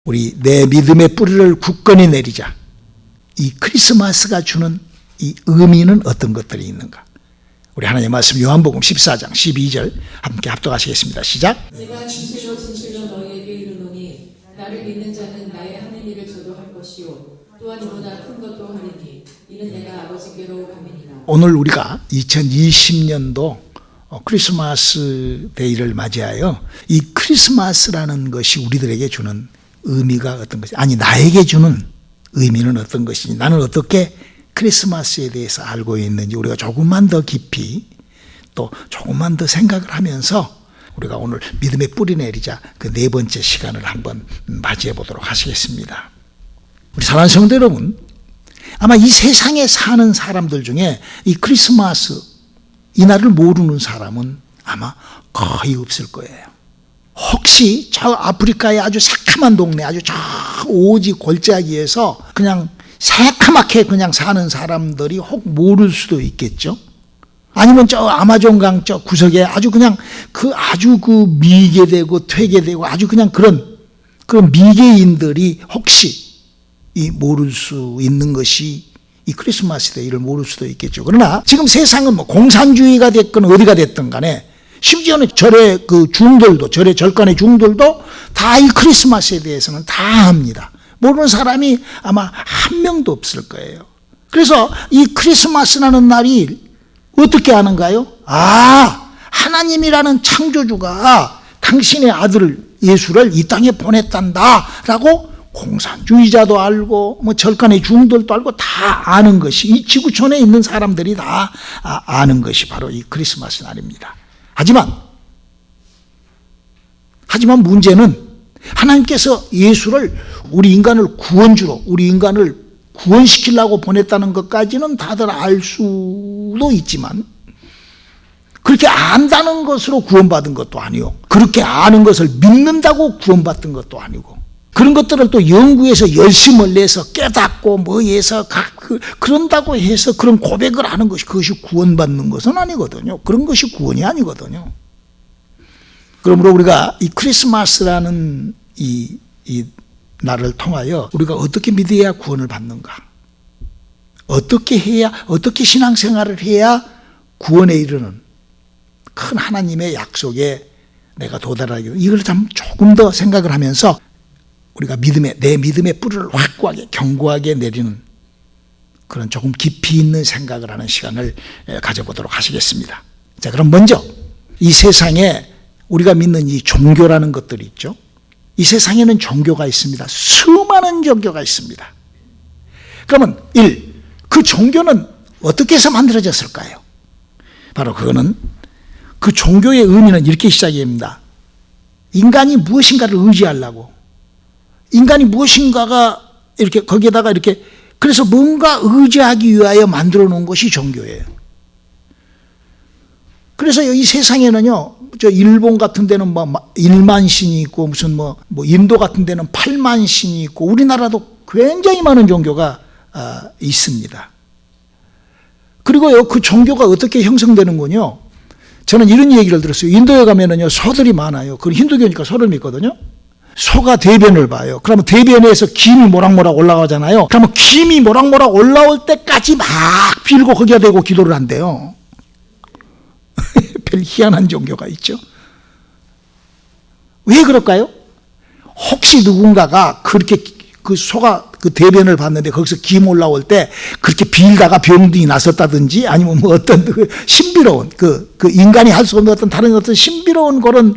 우리 내 믿음의 뿌리를 굳건히 내리자. 이 크리스마스가 주는 이 의미는 어떤 것들이 있는가? 우리 하나님의 말씀 요한복음 14장 12절 함께 합독하시겠습니다. 시작. 내가 진실로 너희에게 이르노니 나를 믿는 자는 나의 하는 일을 저도 할 것이요 또한 이보다 큰 것도 하리니 이는 내가 아버지께로 감이니라. 오늘 우리가 2020년도 크리스마스 데이를 맞이하여 이 크리스마스라는 것이 우리들에게 주는 의미가 어떤 것이, 아니 나에게 주는 의미는 어떤 것이니, 나는 어떻게 크리스마스에 대해서 알고 있는지 우리가 조금만 더 깊이 또 조금만 더 생각을 하면서 우리가 오늘 믿음의 뿌리 내리자 그 네 번째 시간을 한번 맞이해 보도록 하시겠습니다. 우리 사랑하는 성도 여러분, 아마 이 세상에 사는 사람들 중에 이 크리스마스 이 날을 모르는 사람은 아마 거의 없을 거예요. 혹시 저 아프리카의 아주 새카만 동네, 아주 저 오지 골짜기에서 그냥 새카맣게 그냥 사는 사람들이 혹 모를 수도 있겠죠. 아니면 저 아마존강 저 구석에 아주 그냥 아주 미개되고 퇴계되고 아주 그냥 그런 미개인들이 혹시 이 모를 수 있는 것이 이 크리스마스 데이를 모를 수도 있겠죠. 그러나 지금 세상은 뭐 공산주의가 됐건 어디가 됐든 간에 심지어는 절의 중들도, 절의 절간의 중들도 다 이 크리스마스에 대해서는 다 합니다. 모르는 사람이 아마 한 명도 없을 거예요. 그래서 이 크리스마스라는 날이 어떻게 하는가요? 하나님이라는 창조주가 당신의 아들 예수를 이 땅에 보냈단다라고 공산주의자도 알고 뭐 절간의 중들도 알고 다 아는 것이, 이 지구촌에 있는 사람들이 다 아는 것이 바로 이 크리스마스 날입니다. 하지만 문제는 하나님께서 예수를 우리 인간을 구원주로, 우리 인간을 구원시키려고 보냈다는 것까지는 다들 알 수도 있지만, 그렇게 안다는 것으로 구원받은 것도 아니고, 그렇게 아는 것을 믿는다고 구원받은 것도 아니고, 그런 것들을 또 연구해서 열심을 내서 깨닫고 뭐해서 그런다고 해서 그런 고백을 하는 것이, 그것이 구원받는 것은 아니거든요. 그런 것이 구원이 아니거든요. 그러므로 우리가 이 크리스마스라는 이 날을 통하여 우리가 어떻게 믿어야 구원을 받는가, 어떻게 해야, 어떻게 신앙생활을 해야 구원에 이르는 큰 하나님의 약속에 내가 도달하기, 이걸 참 조금 더 생각을 하면서 우리가 내 믿음의 뿌리를 확고하게 견고하게 내리는 그런 조금 깊이 있는 생각을 하는 시간을 가져보도록 하시겠습니다. 자, 그럼 먼저 이 세상에 우리가 믿는 이 종교라는 것들이 있죠. 이 세상에는 종교가 있습니다. 수많은 종교가 있습니다. 그러면 그 종교는 어떻게 해서 만들어졌을까요? 바로 그거는, 그 종교의 의미는 이렇게 시작입니다. 인간이 무엇인가를 의지하려고, 인간이 무엇인가가 이렇게 거기에다가 이렇게, 그래서 뭔가 의지하기 위하여 만들어 놓은 것이 종교예요. 그래서 이 세상에는요, 저 일본 같은 데는 뭐 1만 신이 있고, 무슨 뭐 인도 같은 데는 8만 신이 있고, 우리나라도 굉장히 많은 종교가 있습니다. 그리고요, 그 종교가 어떻게 형성되는군요. 저는 이런 얘기를 들었어요. 인도에 가면은요, 소들이 많아요. 그 힌두교니까 소를 믿거든요. 소가 대변을 봐요. 그러면 대변에서 김이 모락모락 올라가잖아요. 그러면 김이 모락모락 올라올 때까지 막 빌고 거기다 대고 기도를 한대요. 별 희한한 종교가 있죠. 왜 그럴까요? 혹시 누군가가 그렇게 그 소가 그 대변을 봤는데 거기서 김 올라올 때 그렇게 빌다가 병이 났었다든지, 아니면 뭐 어떤 그 신비로운 그 인간이 할 수 없는 어떤 다른 어떤 신비로운 그런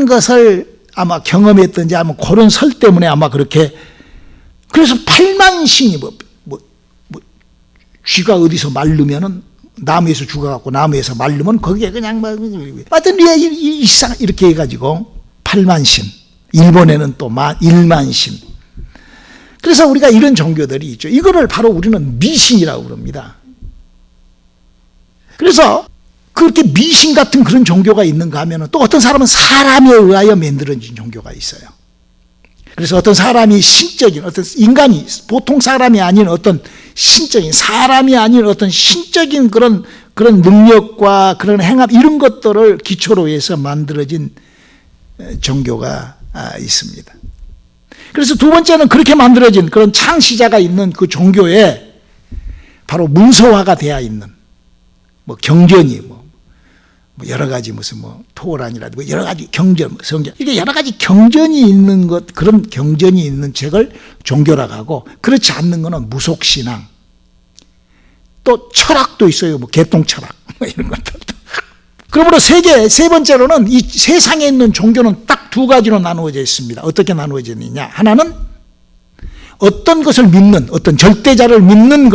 것을 아마 경험했든지, 아마 그런 설 때문에 아마 그렇게, 그래서 8만 신이 쥐가 어디서 마르면은 나무에서 죽어갖고 나무에서 마르면 거기에 그냥 하여튼 이렇게 해가지고 8만 신, 일본에는 또 1만 신. 그래서 우리가 이런 종교들이 있죠. 이거를 바로 우리는 미신이라고 그럽니다. 그래서 그렇게 미신 같은 그런 종교가 있는가 하면, 또 어떤 사람은 사람에 의하여 만들어진 종교가 있어요. 그래서 어떤 사람이 신적인, 어떤 인간이 보통 사람이 아닌 어떤 신적인, 사람이 아닌 어떤 신적인 그런 능력과 그런 행함, 이런 것들을 기초로 해서 만들어진 종교가 있습니다. 그래서 두 번째는 그렇게 만들어진 그런 창시자가 있는 그 종교에 바로 문서화가 되어 있는 뭐 경전이 뭐 여러 가지 무슨 뭐 토란이라든지 여러 가지 경전, 성경, 이게 여러 가지 경전이 있는 것, 그런 경전이 있는 책을 종교라고 하고, 그렇지 않는 거는 무속신앙, 또 철학도 있어요. 뭐 개똥 철학 뭐 이런 것들도. 그러므로 세 번째로는 이 세상에 있는 종교는 딱 두 가지로 나누어져 있습니다. 어떻게 나누어져 있느냐? 하나는 어떤 것을 믿는, 어떤 절대자를 믿는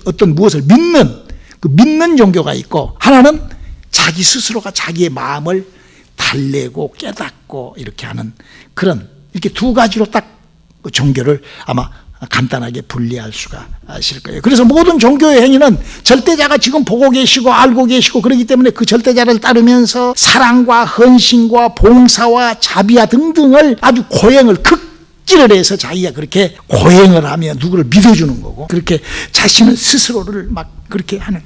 어떤 무엇을 믿는 그 믿는 종교가 있고, 하나는 자기 스스로가 자기의 마음을 달래고 깨닫고 이렇게 하는 그런, 이렇게 두 가지로 딱 종교를 아마 간단하게 분리할 수가 있을 거예요. 그래서 모든 종교의 행위는 절대자가 지금 보고 계시고 알고 계시고, 그렇기 때문에 그 절대자를 따르면서 사랑과 헌신과 봉사와 자비와 등등을 아주 고행을 극기를 해서 자기가 그렇게 고행을 하며 누구를 믿어주는 거고, 그렇게 자신을 스스로를 막 그렇게 하는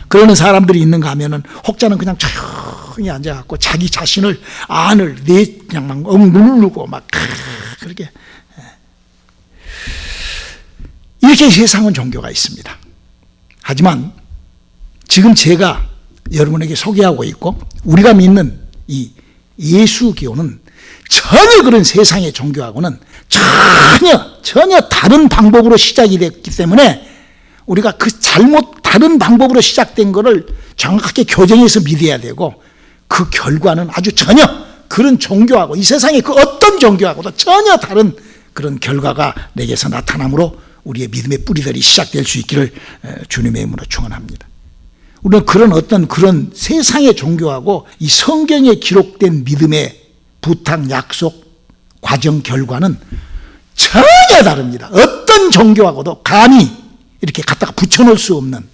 그러는 사람들이 있는가 하면은, 혹자는 그냥 조용히 앉아갖고 자기 자신을 안을 그냥 막 누르고 막 그렇게, 이렇게 세상은 종교가 있습니다. 하지만 지금 제가 여러분에게 소개하고 있고 우리가 믿는 이 예수교는 전혀 그런 세상의 종교하고는 전혀 다른 방법으로 시작이 됐기 때문에, 우리가 그 다른 방법으로 시작된 것을 정확하게 교정해서 믿어야 되고, 그 결과는 아주 전혀 그런 종교하고 이 세상의 그 어떤 종교하고도 전혀 다른 그런 결과가 내게서 나타나므로 우리의 믿음의 뿌리들이 시작될 수 있기를 주님의 이름으로 축원합니다. 우리는 그런 세상의 종교하고 이 성경에 기록된 믿음의 부탁, 약속, 과정, 결과는 전혀 다릅니다. 어떤 종교하고도 감히 이렇게 갖다가 붙여놓을 수 없는,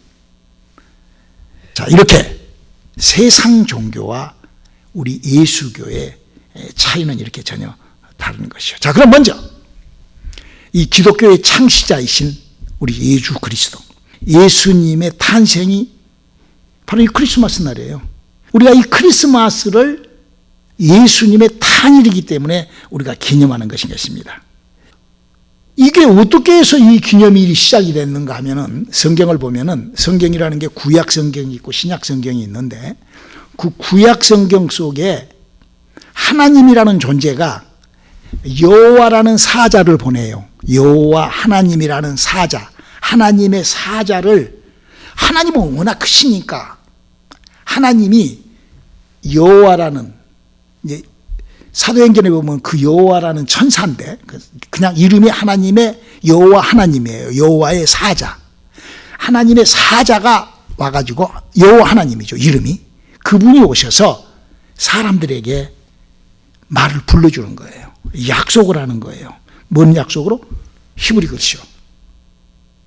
자, 이렇게 세상 종교와 우리 예수교의 차이는 이렇게 전혀 다른 것이죠. 자, 그럼 먼저 이 기독교의 창시자이신 우리 예수 그리스도, 예수님의 탄생이 바로 이 크리스마스 날이에요. 우리가 이 크리스마스를 예수님의 탄일이기 때문에 우리가 기념하는 것입니다. 이게 어떻게 해서 이 기념일이 시작이 됐는가 하면은, 성경을 보면은 성경이라는 게 구약 성경이 있고 신약 성경이 있는데, 그 구약 성경 속에 하나님이라는 존재가 여호와라는 사자를 보내요. 여호와 하나님이라는 사자, 하나님의 사자를, 하나님은 워낙 크시니까 하나님이 여호와라는, 이제 사도행전에 보면 그 여호와라는 천사인데 그냥 이름이 하나님의 여호와 하나님이에요. 여호와의 사자, 하나님의 사자가 와가지고, 여호와 하나님이죠 이름이, 그분이 오셔서 사람들에게 말을 불러주는 거예요. 약속을 하는 거예요. 뭔 약속으로? 히브리 글씨로.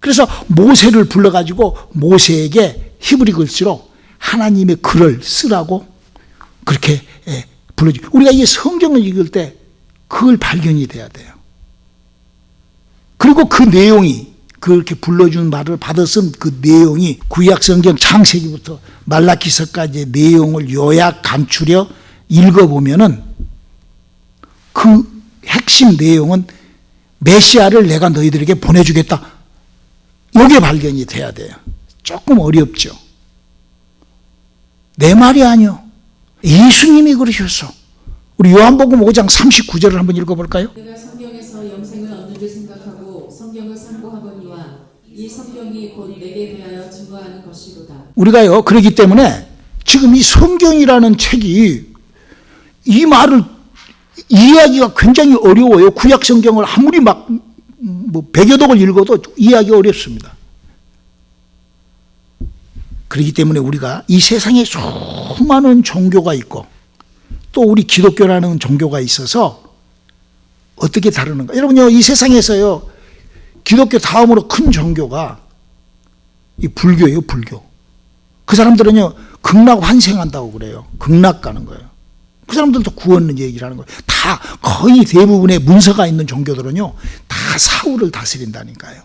그래서 모세를 불러가지고 모세에게 히브리 글씨로 하나님의 글을 쓰라고 그렇게 불러주고, 우리가 이 성경을 읽을 때 그걸 발견이 돼야 돼요. 그리고 그 내용이, 그렇게 불러준 말을 받아 쓴 그 내용이 구약 성경 창세기부터 말라기서까지의 내용을 요약 감추려 읽어보면은 그 핵심 내용은 메시아를 내가 너희들에게 보내주겠다, 이게 발견이 돼야 돼요. 조금 어렵죠. 내 말이 아니요, 예수님이 그러셨어. 우리 요한복음 5장 39절을 한번 읽어볼까요? 내가 성경에서 영생을 얻는 줄 생각하고 성경을 상고하거니와 이 성경이 곧 내게 대하여 증거하는 것이로다. 우리가요, 그렇기 때문에 지금 이 성경이라는 책이 이 말을 이해하기가 굉장히 어려워요. 구약 성경을 아무리 막 100여 독을 읽어도 이해하기 어렵습니다. 그렇기 때문에 우리가 이 세상에 수많은 종교가 있고 또 우리 기독교라는 종교가 있어서 어떻게 다루는가. 여러분요, 이 세상에서요, 기독교 다음으로 큰 종교가 이 불교예요, 불교. 그 사람들은요, 극락 환생한다고 그래요. 극락 가는 거예요. 그 사람들도 구원 얘기를 하는 거예요. 다 거의 대부분의 문서가 있는 종교들은요, 다 사후를 다스린다니까요.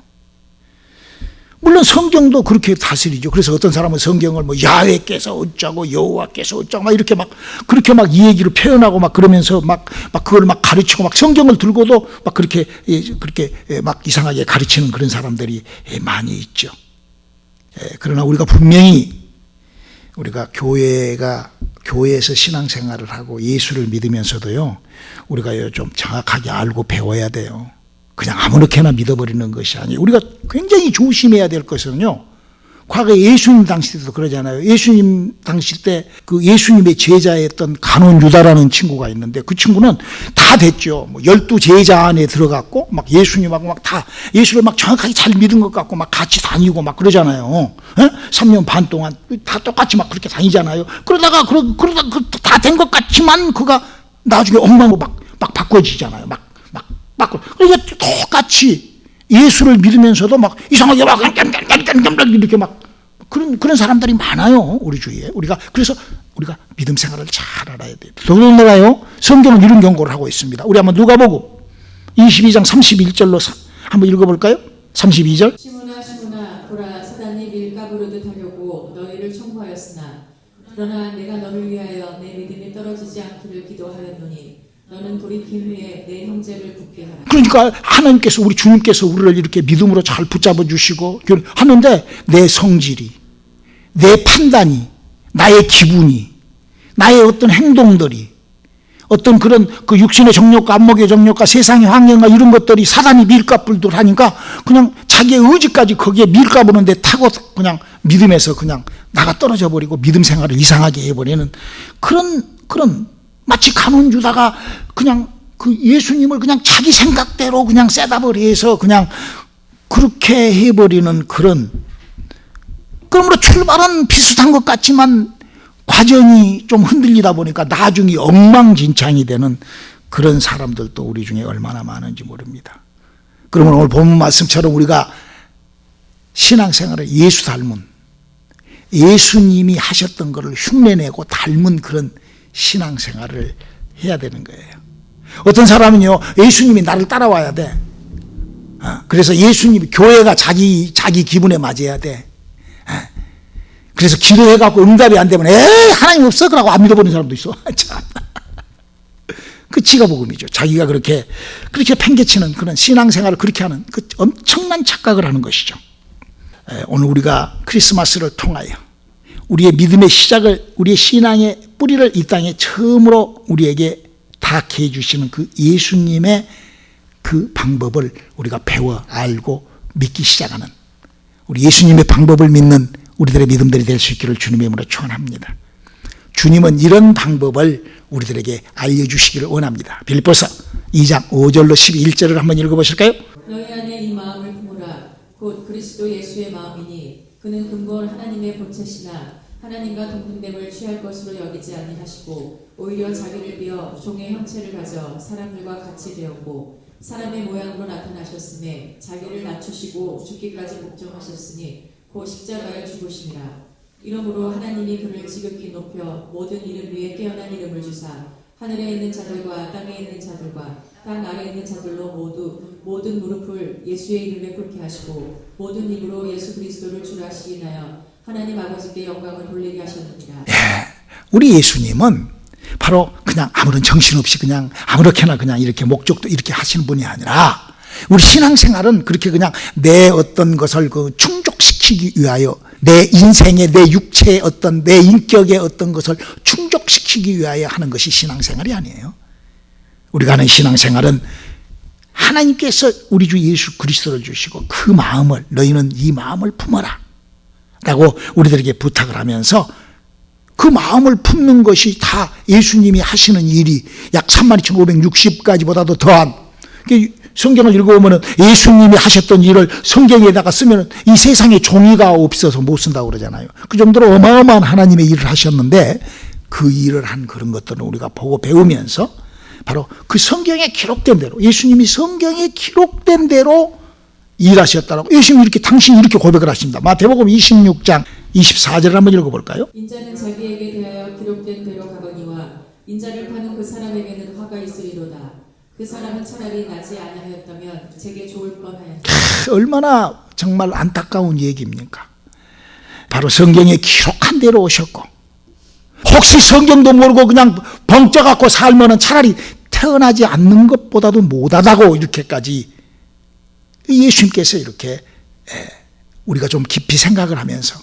물론 성경도 그렇게 다스리죠. 그래서 어떤 사람은 성경을 뭐 야훼께서 어쩌고 여호와께서 어쩌고 막 이렇게 막 그렇게 막 이 얘기를 표현하고 막 그러면서 막 그걸 막 가르치고 막 성경을 들고도 막 그렇게 막 이상하게 가르치는 그런 사람들이 많이 있죠. 그러나 우리가 분명히 우리가 교회에서 신앙생활을 하고 예수를 믿으면서도요, 우리가 좀 정확하게 알고 배워야 돼요. 그냥 아무렇게나 믿어버리는 것이 아니에요. 우리가 굉장히 조심해야 될 것은요, 과거에 예수님 당시 때도 그러잖아요. 예수님 당시 때 그 예수님의 제자였던 간온 유다라는 친구가 있는데 그 친구는 다 됐죠. 뭐 12제자 안에 들어갔고 막 예수님하고 막 다 예수를 막 정확하게 잘 믿은 것 같고 막 같이 다니고 막 그러잖아요. 3년 반 동안 다 똑같이 막 그렇게 다니잖아요. 그러다 다 된 것 같지만 그가 나중에 엉망으로 막 바꿔지잖아요. 막 그러니까 똑같이 예수를 믿으면서도 막 이상하게 막 이렇게 막 그런 사람들이 많아요. 우리 주위에. 그래서 우리가 믿음 생활을 잘 알아야 돼요. 더군다나요, 성경은 이런 경고를 하고 있습니다. 우리 한번 누가복음 22장 31절로 한번 읽어볼까요? 32절. 시몬아 보라, 사단이 밀가부르듯 하려고 너희를 청구하였으나 그러나 내가 너를 위하여 내 믿음이 떨어지지 않기를 기도하였노니 너는 돌이킨 후에 내 형제를 붙게 하라. 그러니까 하나님께서, 우리 주님께서 우리를 이렇게 믿음으로 잘 붙잡아 주시고 하는데 내 성질이, 내 판단이, 나의 기분이, 나의 어떤 행동들이, 어떤 그런 그 육신의 정욕과 안목의 정욕과 세상의 환경과 이런 것들이 사단이 밀가불들 하니까 그냥 자기의 의지까지 거기에 밀가부는데 타고 그냥 믿음에서 그냥 나가 떨어져 버리고 믿음 생활을 이상하게 해버리는 그런 마치 간온 유다가 그냥 그 예수님을 그냥 자기 생각대로 그냥 셋업을 해서 그냥 그렇게 해버리는 그러므로 출발은 비슷한 것 같지만 과정이 좀 흔들리다 보니까 나중에 엉망진창이 되는 그런 사람들도 우리 중에 얼마나 많은지 모릅니다. 그러면 오늘 본문 말씀처럼 우리가 신앙생활을 예수 닮은, 예수님이 하셨던 것을 흉내내고 닮은 그런 신앙생활을 해야 되는 거예요. 어떤 사람은요, 예수님이 나를 따라와야 돼. 그래서 예수님이, 교회가 자기 기분에 맞아야 돼. 그래서 기도해갖고 응답이 안 되면 하나님 없어? 그러고 안 믿어버리는 사람도 있어. 참. 그 지가 복음이죠. 자기가 그렇게 팽개치는 그런 신앙생활을 그렇게 하는 그 엄청난 착각을 하는 것이죠. 오늘 우리가 크리스마스를 통하여 우리의 믿음의 시작을, 우리의 신앙의 뿌리를 이 땅에 처음으로 우리에게 닿게 해주시는 그 예수님의 그 방법을 우리가 배워 알고 믿기 시작하는, 우리 예수님의 방법을 믿는 우리들의 믿음들이 될 수 있기를 주님의 이름으로 축원합니다. 주님은 이런 방법을 우리들에게 알려주시기를 원합니다. 빌립보서 2장 5절로 11절을 한번 읽어보실까요? 너희 안에 이 마음을 품으라. 곧 그리스도 예수의 마음이니 그는 근본 하나님의 본체시나 하나님과 동등됨을 취할 것으로 여기지 아니하시고 오히려 자기를 비어 종의 형체를 가져 사람들과 같이 되었고 사람의 모양으로 나타나셨음에 자기를 낮추시고 죽기까지 복종하셨으니 곧 십자가에 죽으심이라. 이러므로 하나님이 그를 지극히 높여 모든 이름 위에 깨어난 이름을 주사 하늘에 있는 자들과 땅에 있는 자들과 땅 아래에 있는 자들로 모든 무릎을 예수의 이름에 꿇게 하시고 모든 입으로 예수 그리스도를 주라 시인하여 하나님 아버지께 영광을 돌리게 하셨느니라. 우리 예수님은 바로 그냥 아무런 정신없이 그냥 아무렇게나 그냥 이렇게 목적도 이렇게 하시는 분이 아니라, 우리 신앙생활은 그렇게 그냥 내 어떤 것을 충족시키기 위하여, 내 인생의, 내 육체의 어떤, 내 인격의 어떤 것을 충족시키기 위하여 하는 것이 신앙생활이 아니에요. 우리가 하는 신앙생활은 하나님께서 우리 주 예수 그리스도를 주시고 그 마음을, 너희는 이 마음을 품어라 라고 우리들에게 부탁을 하면서 그 마음을 품는 것이 다 예수님이 하시는 일이 약 32,560가지보다도 더한, 성경을 읽어보면 예수님이 하셨던 일을 성경에다가 쓰면 이 세상에 종이가 없어서 못 쓴다고 그러잖아요. 그 정도로 어마어마한 하나님의 일을 하셨는데 그 일을 한 그런 것들을 우리가 보고 배우면서 바로 그 성경에 기록된 대로, 예수님이 성경에 기록된 대로 일하셨다라고 예수님이 당신이 이렇게 고백을 하십니다. 마태복음 26장 24절을 한번 읽어볼까요? 인자는 자기에게 대하여 기록된 대로 가거니와 인자를 파는 그 사람에게는 화가 있으리로다. 그 사람은 차라리 나지 아니하였다면 제게 좋을 뻔하였다. 얼마나 정말 안타까운 얘기입니까? 바로 성경에 기록한 대로 오셨고, 혹시 성경도 모르고 그냥 벙쪄갖고 살면은 차라리 태어나지 않는 것보다도 못하다고 이렇게까지 예수님께서 이렇게 우리가 좀 깊이 생각을 하면서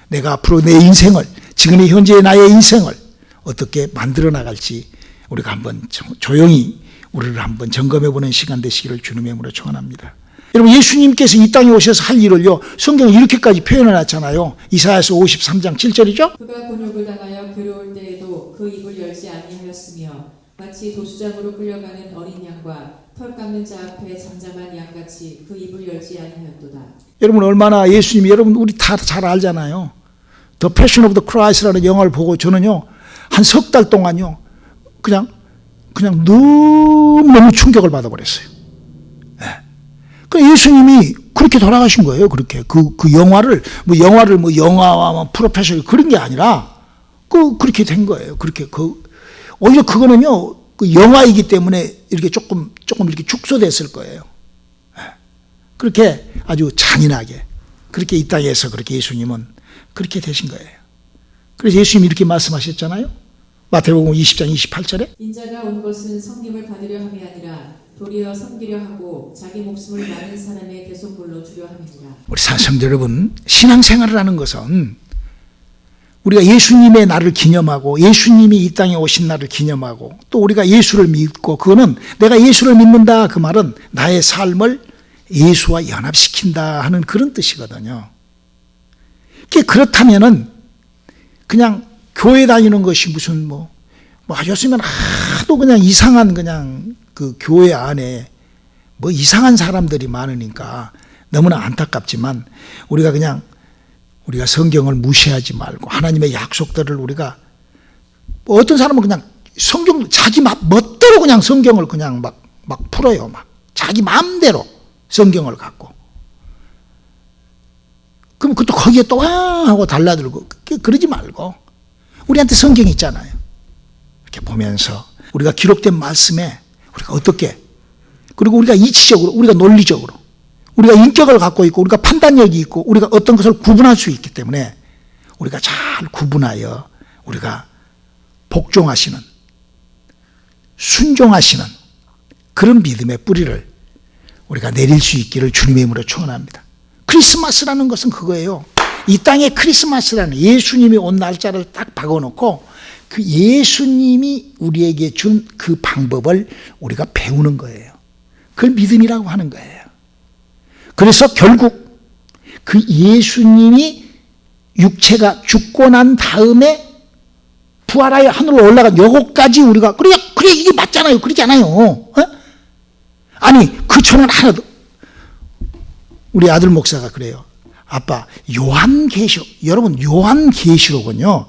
내가 앞으로 내 인생을, 지금의 현재의 나의 인생을 어떻게 만들어 나갈지 우리가 한번 조용히 우리를 한번 점검해보는 시간 되시기를 주님의 이름으로 축원합니다. 여러분, 예수님께서 이 땅에 오셔서 할 일을요, 성경은 이렇게까지 표현해 놨잖아요. 이사야서 53장 7절이죠. 그가 곤욕을 당하여 괴로울 때에도 그 입을 열지 아니하였으며 마치 도수장으로 끌려가는 어린 양과 털 깎는 자 앞에 잠잠한 양같이 그 입을 열지 아니하였도다. 여러분, 얼마나 예수님이, 여러분 우리 다 잘 알잖아요. The Passion of the Christ라는 영화를 보고 저는요, 한 석 달 동안요, 그냥 너무 충격을 받아버렸어요. 그 예수님이 그렇게 돌아가신 거예요. 그렇게 그 영화를 영화와 프로페셔널 그런 게 아니라 그렇게 된 거예요. 그렇게 오히려 그거는요, 그 영화이기 때문에 이렇게 조금 이렇게 축소됐을 거예요. 그렇게 아주 잔인하게 그렇게 이 땅에서 그렇게 예수님은 그렇게 되신 거예요. 그래서 예수님이 이렇게 말씀하셨잖아요. 마태복음 20장 28절에 인자가 온 것은 섬김을 받으려 함이 아니라 도리어 섬기려 하고 자기 목숨을 많은 사람의 대속물로 주려 함이니라. 우리 성도 여러분, 신앙생활을 하는 것은 우리가 예수님의 날을 기념하고 예수님이 이 땅에 오신 날을 기념하고 또 우리가 예수를 믿고, 그거는 내가 예수를 믿는다, 그 말은 나의 삶을 예수와 연합시킨다 하는 그런 뜻이거든요. 그렇다면은 그냥 교회 다니는 것이 무슨 요즘은 하도 그냥 이상한 그냥 그 교회 안에 이상한 사람들이 많으니까 너무나 안타깝지만 우리가 성경을 무시하지 말고 하나님의 약속들을 우리가, 어떤 사람은 그냥 성경 자기 멋대로 그냥 성경을 그냥 막 풀어요. 자기 마음대로 성경을 갖고. 그럼 그것도 거기에 또 하고 달라들고, 그러지 말고 우리한테 성경이 있잖아요. 이렇게 보면서 우리가 기록된 말씀에 우리가 어떻게, 그리고 우리가 이치적으로, 우리가 논리적으로, 우리가 인격을 갖고 있고 우리가 판단력이 있고 우리가 어떤 것을 구분할 수 있기 때문에 우리가 잘 구분하여 우리가 복종하시는, 순종하시는 그런 믿음의 뿌리를 우리가 내릴 수 있기를 주님의 이름으로 축원합니다. 크리스마스라는 것은 그거예요. 이 땅에 크리스마스라는 예수님이 온 날짜를 딱 박아놓고 그 예수님이 우리에게 준 그 방법을 우리가 배우는 거예요. 그걸 믿음이라고 하는 거예요. 그래서 결국 그 예수님이 육체가 죽고 난 다음에 부활하여 하늘로 올라간 요거까지 우리가, 그래 이게 맞잖아요. 그러지 않아요. 아니, 그 초는 하나도. 우리 아들 목사가 그래요. 아빠, 요한계시록, 여러분 요한계시록은요,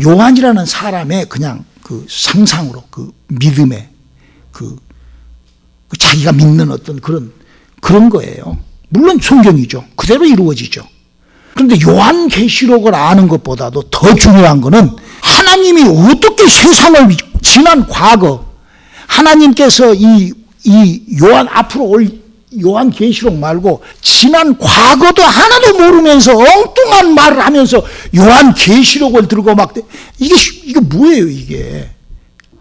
요한이라는 사람의 그냥 그 상상으로, 그 믿음의 그 자기가 믿는 어떤 그런 거예요. 물론 성경이죠. 그대로 이루어지죠. 그런데 요한계시록을 아는 것보다도 더 중요한 거는 하나님이 어떻게 세상을 지난 과거, 하나님께서 이 앞으로 올 요한계시록 말고 지난 과거도 하나도 모르면서 엉뚱한 말을 하면서 요한계시록을 들고 이게 뭐예요, 이게?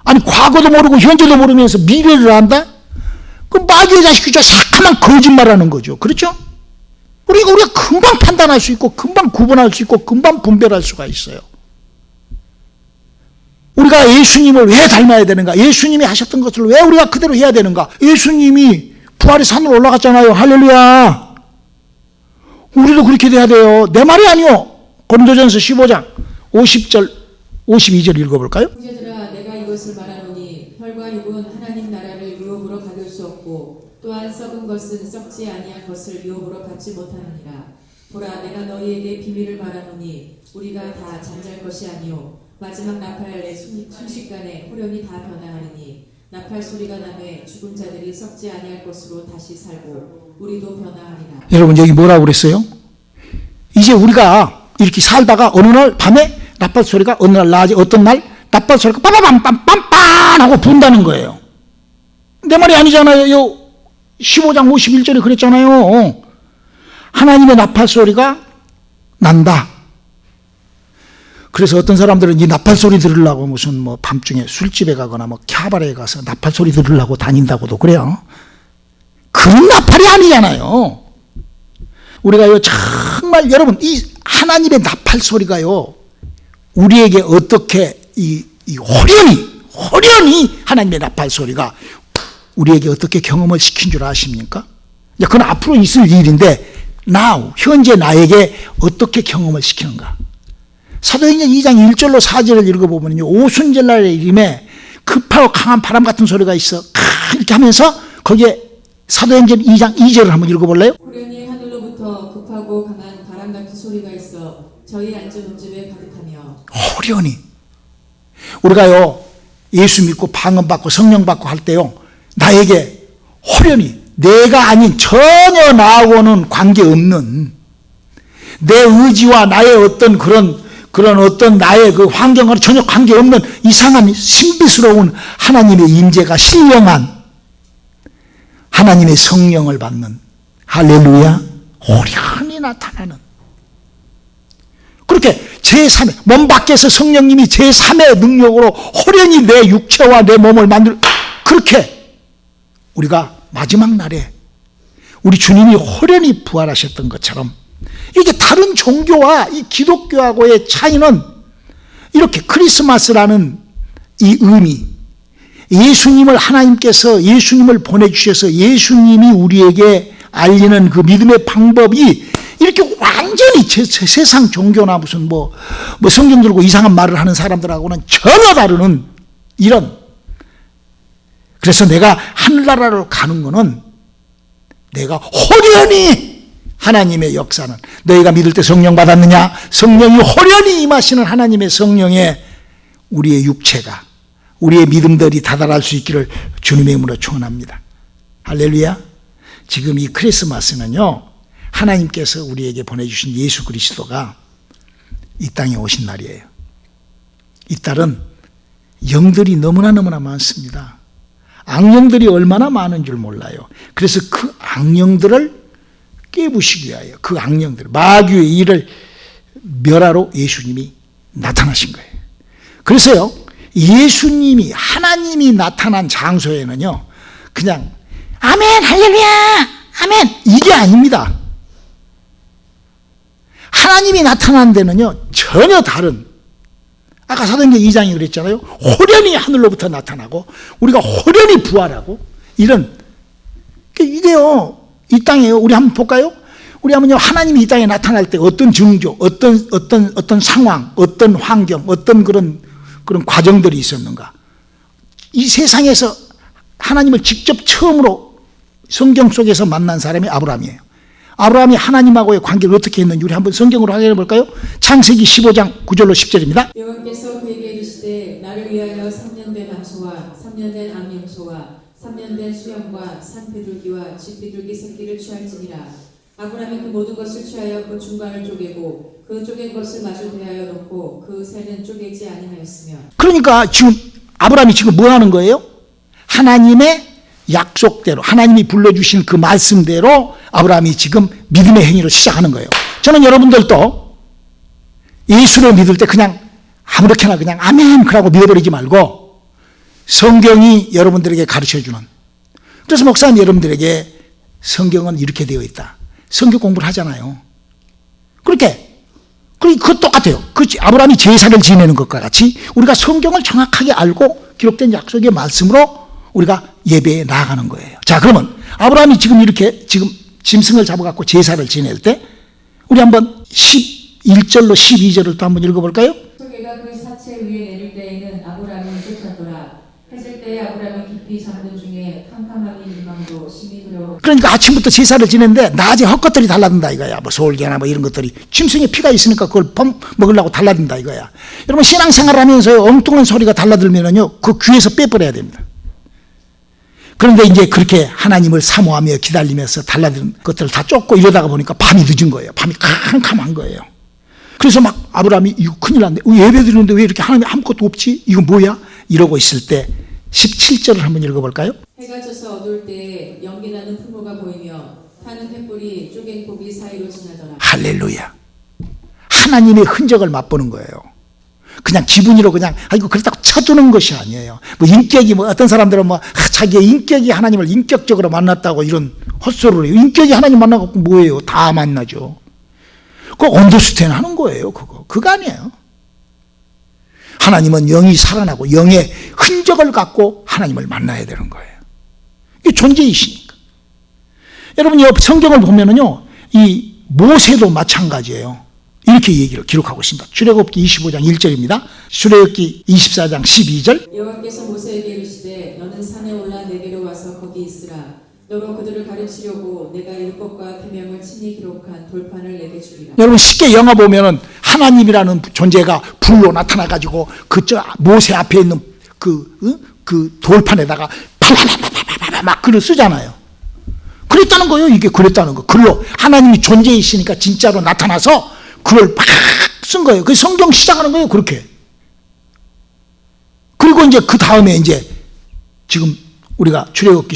아니, 과거도 모르고 현재도 모르면서 미래를 안다? 그럼 마귀의 자식이죠. 새카만 거짓말하는 거죠. 그렇죠? 우리가 금방 판단할 수 있고 금방 구분할 수 있고 금방 분별할 수가 있어요. 우리가 예수님을 왜 닮아야 되는가? 예수님이 하셨던 것을 왜 우리가 그대로 해야 되는가? 예수님이 부활의 산으로 올라갔잖아요. 할렐루야. 우리도 그렇게 돼야 돼요. 내 말이 아니요. 고린도전서 15장 50절 52절 읽어볼까요? 형제들아, 내가 이것을 말하노니 혈과 육은 하나님 나라를 유업으로 받을 수 없고 또한 썩은 것은 썩지 아니한 것을 유업으로 받지 못하느니라. 보라, 내가 너희에게 비밀을 말하노니 우리가 다 잠잘 것이 아니요 마지막 나팔의 순식간에 호련히 다 변화하리니 나팔 소리가 나매 죽은 자들이 썩지 아니할 것으로 다시 살고 우리도 변화하리라. 여러분, 여기 뭐라고 그랬어요? 이제 우리가 이렇게 살다가 어느 날 밤에 나팔 소리가, 어느 날 낮에, 어떤 날 나팔 소리가 빠바밤빰빰빰 하고 분다는 거예요. 내 말이 아니잖아요. 15장 51절에 그랬잖아요. 하나님의 나팔 소리가 난다. 그래서 어떤 사람들은 이 나팔 소리 들으려고 무슨 뭐 밤중에 술집에 가거나 뭐 캬바레에 가서 나팔 소리 들으려고 다닌다고도 그래요. 그런 나팔이 아니잖아요. 우리가요, 정말 여러분, 이 하나님의 나팔 소리가요, 우리에게 어떻게 호련히 하나님의 나팔 소리가 우리에게 어떻게 경험을 시킨 줄 아십니까? 그건 앞으로 있을 일인데, now, 현재 나에게 어떻게 경험을 시키는가? 사도행전 2장 1절로 4절을 읽어보면요, 오순절날의 이름에 급하고 강한 바람 같은 소리가 있어. 이렇게 하면서 거기에 사도행전 2장 2절을 한번 읽어볼래요? 호련히 하늘로부터 급하고 강한 바람 같은 소리가 있어 저희 앉은 온집에 가득하며. 호련히. 우리가요, 예수 믿고 방언 받고 성령 받고 할 때요, 나에게 호련히, 내가 아닌 전혀 나하고는 관계없는 내 의지와 나의 어떤 그런 어떤 나의 그 환경과는 전혀 관계없는 이상한 신비스러운 하나님의 임재가 신령한 하나님의 성령을 받는, 할렐루야, 호련히 나타나는, 그렇게 제3의 몸 밖에서 성령님이 제3의 능력으로 호련히 내 육체와 내 몸을 그렇게 우리가 마지막 날에 우리 주님이 호련히 부활하셨던 것처럼, 이게 다른 종교와 이 기독교하고의 차이는 이렇게 크리스마스라는 이 의미, 예수님을 하나님께서 예수님을 보내주셔서 예수님이 우리에게 알리는 그 믿음의 방법이 이렇게 완전히 세상 종교나 무슨 뭐 성경 들고 이상한 말을 하는 사람들하고는 전혀 다르는 이런, 그래서 내가 하늘나라로 가는 거는 내가 호련히 하나님의 역사는, 너희가 믿을 때 성령 받았느냐? 성령이 호련히 임하시는 하나님의 성령에 우리의 육체가, 우리의 믿음들이 다다를 수 있기를 주님의 이름으로 축원합니다. 할렐루야. 지금 이 크리스마스는요, 하나님께서 우리에게 보내주신 예수 그리스도가 이 땅에 오신 날이에요. 이 달은 영들이 너무나 많습니다. 악령들이 얼마나 많은 줄 몰라요. 그래서 그 악령들을 깨부시기 위하여, 그 악령들, 마귀의 일을 멸하러 예수님이 나타나신 거예요. 그래서요, 예수님이, 하나님이 나타난 장소에는요, 그냥 아멘, 할렐루야, 아멘, 이게 아닙니다. 하나님이 나타난 데는요, 전혀 다른, 아까 사도행전 2장이 그랬잖아요. 호련히 하늘로부터 나타나고 우리가 호련히 부활하고, 이런, 이게요, 이 땅에요. 우리 한번 볼까요? 우리 한번요, 하나님이 이 땅에 나타날 때 어떤 징조, 어떤 상황, 어떤 환경, 어떤 그런 과정들이 있었는가? 이 세상에서 하나님을 직접 처음으로 성경 속에서 만난 사람이 아브라함이에요. 아브라함이 하나님하고의 관계를 어떻게 했는지 우리 한번 성경으로 확인해 볼까요? 창세기 15장 9절로 10절입니다. 여호와께서 그에게 이르시되 나를 위하여 3년 된 암소와 3년 된 암염소와 3년 된 수염과 산비둘기와 쥐비둘기 새끼를 취할지니라. 아브라함이 그 모든 것을 취하여 그 중간을 쪼개고 그 쪼갠 것을 마주 대하여 놓고 그 새는 쪼개지 아니하였으며. 그러니까 지금 아브라함이 지금 뭐 하는 거예요? 하나님의 약속대로, 하나님이 불러주신 그 말씀대로 아브라함이 지금 믿음의 행위를 시작하는 거예요. 저는 여러분들도 예수를 믿을 때 그냥 아무렇게나 그냥 아멘 그러고 믿어버리지 말고 성경이 여러분들에게 가르쳐주는, 그래서 목사님 여러분들에게 성경은 이렇게 되어 있다, 성경 공부를 하잖아요. 그것 똑같아요. 아브라함이 제사를 지내는 것과 같이 우리가 성경을 정확하게 알고 기록된 약속의 말씀으로 우리가 예배에 나아가는 거예요. 자, 그러면 아브라함이 지금 이렇게 지금 짐승을 잡아갖고 제사를 지낼 때 우리 한번 11절로 12절을 또 한번 읽어볼까요? 소개가 그 사체 위에 내릴 때에는 아브라함이 쫓았더라. 해질 때에 아브라함이 깊이 잠든 중에 캄캄하니 일망도 심히 두려워. 그러니까 아침부터 제사를 지냈는데 낮에 헛것들이 달라든다 이거야. 뭐 소울개나 뭐 이런 것들이 짐승의 피가 있으니까 그걸 먹으려고 달라든다 이거야. 여러분 신앙생활 하면서 엉뚱한 소리가 달라들면은요, 그 귀에서 빼버려야 됩니다. 그런데 이제 그렇게 하나님을 사모하며 기다리면서 달라드는 것들을 다 쫓고 이러다가 보니까 밤이 늦은 거예요. 밤이 캄캄한 거예요. 그래서 막 아브라함이 이거 큰일 났네. 예배 드리는데 왜 이렇게 하나님이 아무것도 없지? 이거 뭐야? 이러고 있을 때 17절을 한번 읽어볼까요? 해가 져서 어두울 때에 연기나는 풀무가 보이며 타는 횃불이 쪼갠 고기 사이로 지나더라. 할렐루야. 하나님의 흔적을 맛보는 거예요. 그냥 기분으로 그냥 아이고 그렇다고 쳐두는 것이 아니에요. 뭐 인격이 뭐 어떤 사람들은 뭐 자기의 인격이 하나님을 인격적으로 만났다고 이런 헛소리를 해요. 인격이 하나님 만나고 뭐예요? 다 만나죠. 그거 언더스탠 하는 거예요. 그거 아니에요. 하나님은 영이 살아나고 영의 흔적을 갖고 하나님을 만나야 되는 거예요. 이게 존재이시니까. 여러분 성경을 보면은요, 이 모세도 마찬가지예요. 이렇게 얘기를 기록하고 있습니다. 출애굽기 25장 1절입니다. 출애굽기 24장 12절. 여호와께서 모세에게 이르시되 너는 산에 올라 내게로 와서 거기 있으라. 너로 그들을 가르치려고 내가 율법과 계명을 친히 기록한 돌판을 내게 주리라. 여러분 쉽게 영화 보면은 하나님이라는 존재가 불로 나타나 가지고 그저 모세 앞에 있는 그 돌판에다가 파파파파파파 막 글을 쓰잖아요. 그랬다는 거예요. 이게 그랬다는 거. 글로 하나님이 존재이시니까 진짜로 나타나서 글을 막 쓴 거예요. 그 성경 시작하는 거예요. 그렇게. 그리고 이제 그 다음에 이제 지금 우리가 출애굽기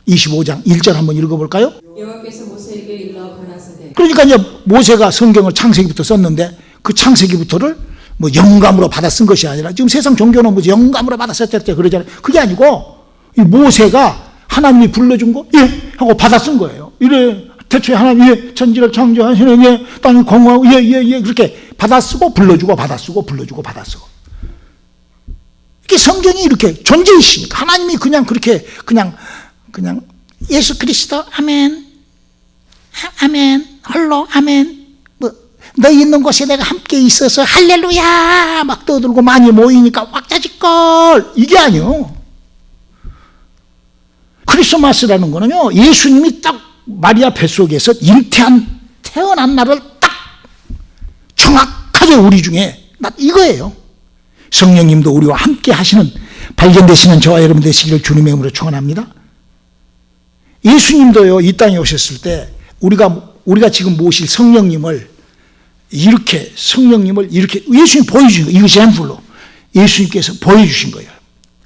25장 1절 한번 읽어볼까요? 여호와께서 모세에게 일러 가라사대. 그러니까 이제 모세가 성경을 창세기부터 썼는데 그 창세기부터를 뭐 영감으로 받아 쓴 것이 아니라 지금 세상 종교는 뭐 영감으로 받아 썼대 그러잖아요. 그게 아니고 이 모세가 하나님이 불러준 거 예 하고 받아 쓴 거예요. 이래 태초에 하나님 예 천지를 창조하시는 예 땅이 공허하고 예 그렇게 받아 쓰고 불러주고 받아 쓰고 불러주고 받아 쓰고. 이게 성경이 이렇게 존재이시니까 하나님이 그냥 그렇게 그냥 예수 그리스도 아멘 아멘 홀로 아멘 뭐 너희 있는 곳에 내가 함께 있어서 할렐루야 막 떠들고 많이 모이니까 왁자지껄 이게 아니요. 크리스마스라는 거는요 예수님이 딱 마리아 뱃속에서 태어난 날을 딱 정확하게 우리 중에 이거예요. 성령님도 우리와 함께 하시는 발견되시는 저와 여러분 되시기를 주님의 이름으로 축원합니다. 예수님도요 이 땅에 오셨을 때 우리가 지금 모실 성령님을 이렇게 예수님 보여주신 거예요. 이그샘플로 예수님께서 보여주신 거예요.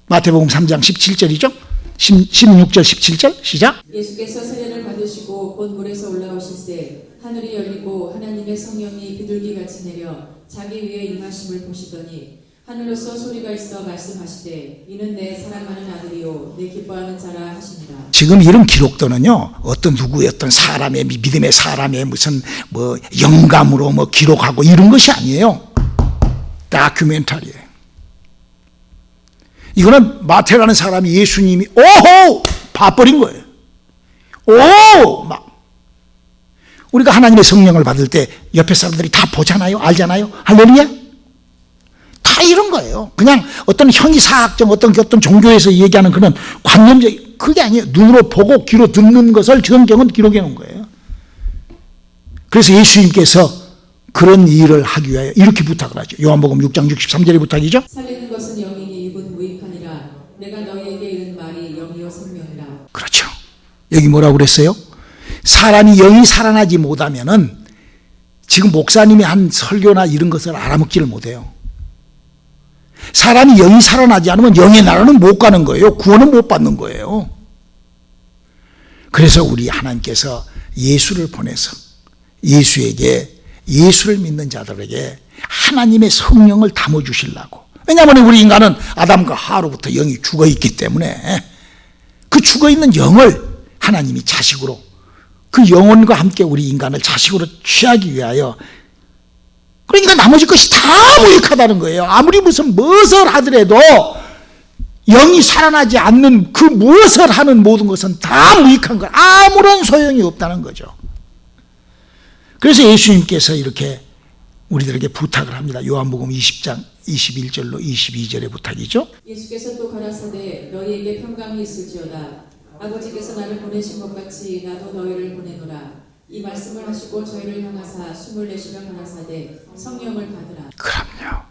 마태복음 3장 17절이죠. 16절 17절 시작. 예수께서 세례를 받으시고 곧 물에서 올라오실새 하늘이 열리고 하나님의 성령이 비둘기같이 내려 자기 위에 임하심을 보시더니 하늘로서 소리가 있어 말씀하시되 이는 내 사랑하는 아들이요 내 기뻐하는 자라 하십니다. 지금 이런 기록들은요 어떤 누구의 어떤 사람의 믿음의 사람의 무슨 뭐 영감으로 뭐 기록하고 이런 것이 아니에요. 다큐멘터리예요. 이거는 마태라는 사람이 예수님이 오호 봐버린 거예요. 오 막 우리가 하나님의 성령을 받을 때 옆에 사람들이 다 보잖아요, 알잖아요. 할렐루야. 다 이런 거예요. 그냥 어떤 형이사학적 어떤 종교에서 얘기하는 그런 관념적 그게 아니에요. 눈으로 보고 귀로 듣는 것을 성경은 기록해 놓은 거예요. 그래서 예수님께서 그런 일을 하기 위하여 이렇게 부탁을 하죠. 요한복음 6장 63절의 부탁이죠. 살리는 것은 영이니 육은 무익하니라. 내가 너희에게 이른 말이 영이요 생명이라. 그렇죠. 여기 뭐라고 그랬어요? 사람이 영이 살아나지 못하면은 지금 목사님이 한 설교나 이런 것을 알아먹지를 못해요. 사람이 영이 살아나지 않으면 영의 나라는 못 가는 거예요. 구원은 못 받는 거예요. 그래서 우리 하나님께서 예수를 보내서 예수를 믿는 자들에게 하나님의 성령을 담아주시려고. 왜냐하면 우리 인간은 아담과 하와로부터 영이 죽어있기 때문에 그 죽어있는 영을 하나님이 자식으로 그 영혼과 함께 우리 인간을 자식으로 취하기 위하여 그러니까 나머지 것이 다 무익하다는 거예요. 아무리 무엇을 하더라도 영이 살아나지 않는 그 무엇을 하는 모든 것은 다 무익한 거예요. 아무런 소용이 없다는 거죠. 그래서 예수님께서 이렇게 우리들에게 부탁을 합니다. 요한복음 20장 21절로 22절의 부탁이죠. 예수께서 또 가라사대 너희에게 평강이 있을지어다. 아버지께서 나를 보내신 것 같이 나도 너희를 보내노라. 이 말씀을 하시고 저희를 향하사 숨을 내쉬며 가라사대 성령을 받으라. 그럼요.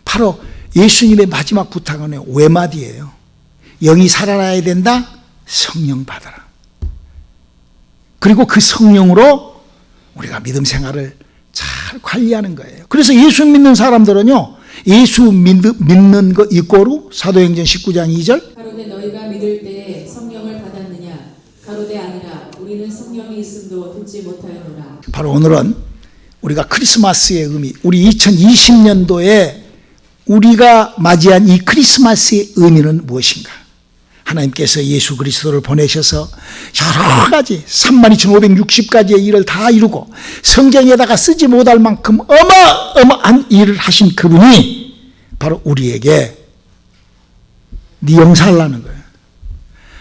바로 예수님의 마지막 부탁은 외마디예요. 영이 살아나야 된다. 성령 받아라. 그리고 그 성령으로 우리가 믿음 생활을 잘 관리하는 거예요. 그래서 예수 믿는 사람들은요 예수 믿는 거 이꼬르 사도행전 19장 2절 가로되 너희가 믿을 때에 성령을 받았느냐 가로되 아니라 우리는 성령이 있음도 듣지 못하였노라. 바로 오늘은 우리가 크리스마스의 의미, 우리 2020년도에 우리가 맞이한 이 크리스마스의 의미는 무엇인가? 하나님께서 예수 그리스도를 보내셔서 여러 가지 32,560가지의 일을 다 이루고 성경에다가 쓰지 못할 만큼 어마어마한 일을 하신 그분이 바로 우리에게 네 영사하려는 거예요.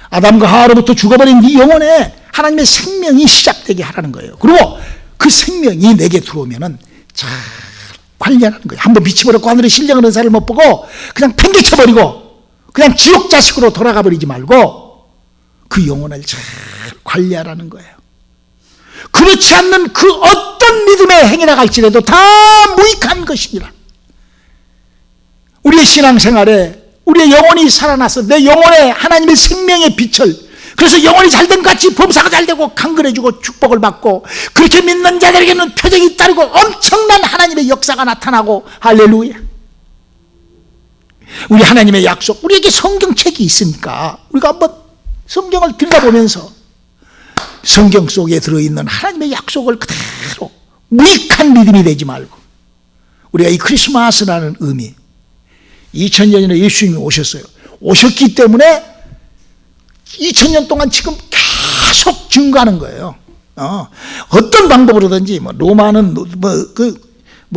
아담과 하와로부터 죽어버린 네 영혼에 하나님의 생명이 시작되게 하라는 거예요. 그리고 그 생명이 내게 들어오면은 잘 관리하는 거예요. 한번 미치버렸고 하늘에 신령한 은사를 못 보고 그냥 팽개쳐버리고 그냥 지옥 자식으로 돌아가 버리지 말고 그 영혼을 잘 관리하라는 거예요. 그렇지 않는 그 어떤 믿음의 행위나 갈지라도 다 무익한 것이니라. 우리의 신앙생활에 우리의 영혼이 살아나서 내 영혼에 하나님의 생명의 빛을, 그래서 영혼이 잘된 같이 범사가 잘되고 강건해지고 축복을 받고 그렇게 믿는 자들에게는 표적이 따르고 엄청난 하나님의 역사가 나타나고 할렐루야. 우리 하나님의 약속, 우리에게 성경책이 있으니까 우리가 한번 성경을 들여다보면서 성경 속에 들어있는 하나님의 약속을 그대로 무익한 믿음이 되지 말고 우리가 이 크리스마스라는 의미, 2000년 전에 예수님이 오셨어요. 오셨기 때문에 2000년 동안 지금 계속 증거하는 거예요. 어떤 방법으로든지 로마는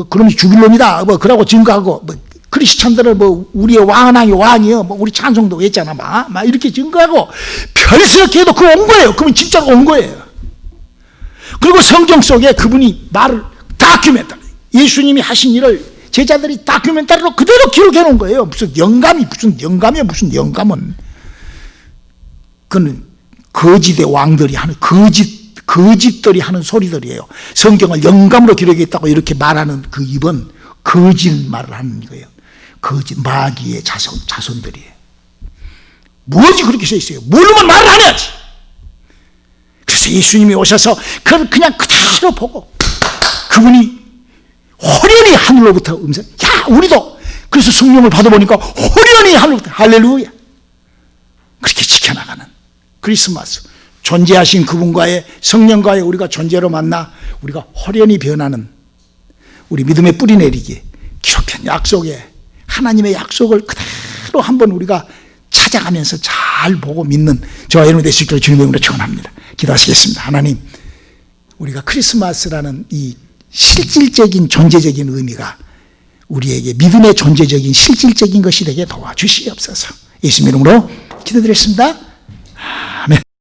그놈이 죽일 놈이다 그러고 증거하고 크리스찬들은 우리의 왕이요 우리 찬송도 했잖아 막 이렇게 증거하고 별스럽게 해도 그거 온 거예요. 그분 진짜 온 거예요. 그리고 성경 속에 그분이 말을 다큐멘터리, 예수님이 하신 일을 제자들이 다큐멘터리로 그대로 기록해 놓은 거예요. 무슨 영감이야. 무슨 영감은 그는 거짓의 왕들이 하는 거짓들이 하는 소리들이에요. 성경을 영감으로 기록했다고 이렇게 말하는 그 입은 거짓말을 하는 거예요. 거짓 마귀의 자손들이에요. 무엇이 그렇게 써 있어요? 모르면 말을 안 해야지. 그래서 예수님이 오셔서 그걸 그냥 그대로 보고 그분이 호련히 하늘로부터 음성, 야 우리도 그래서 성령을 받아보니까 호련히 하늘로부터 할렐루야 그렇게 지켜나가는 크리스마스, 존재하신 그분과의 성령과의 우리가 존재로 만나 우리가 호련히 변하는 우리 믿음의 뿌리 내리기, 기록된 약속에 하나님의 약속을 그대로 한번 우리가 찾아가면서 잘 보고 믿는 저와 여러분이 되실 것을 주님의 이름으로 축원합니다. 기도하시겠습니다. 하나님, 우리가 크리스마스라는 이 실질적인 존재적인 의미가 우리에게 믿음의 존재적인 실질적인 것이 되게 도와주시옵소서. 예수님 이름으로 기도드렸습니다. 아멘.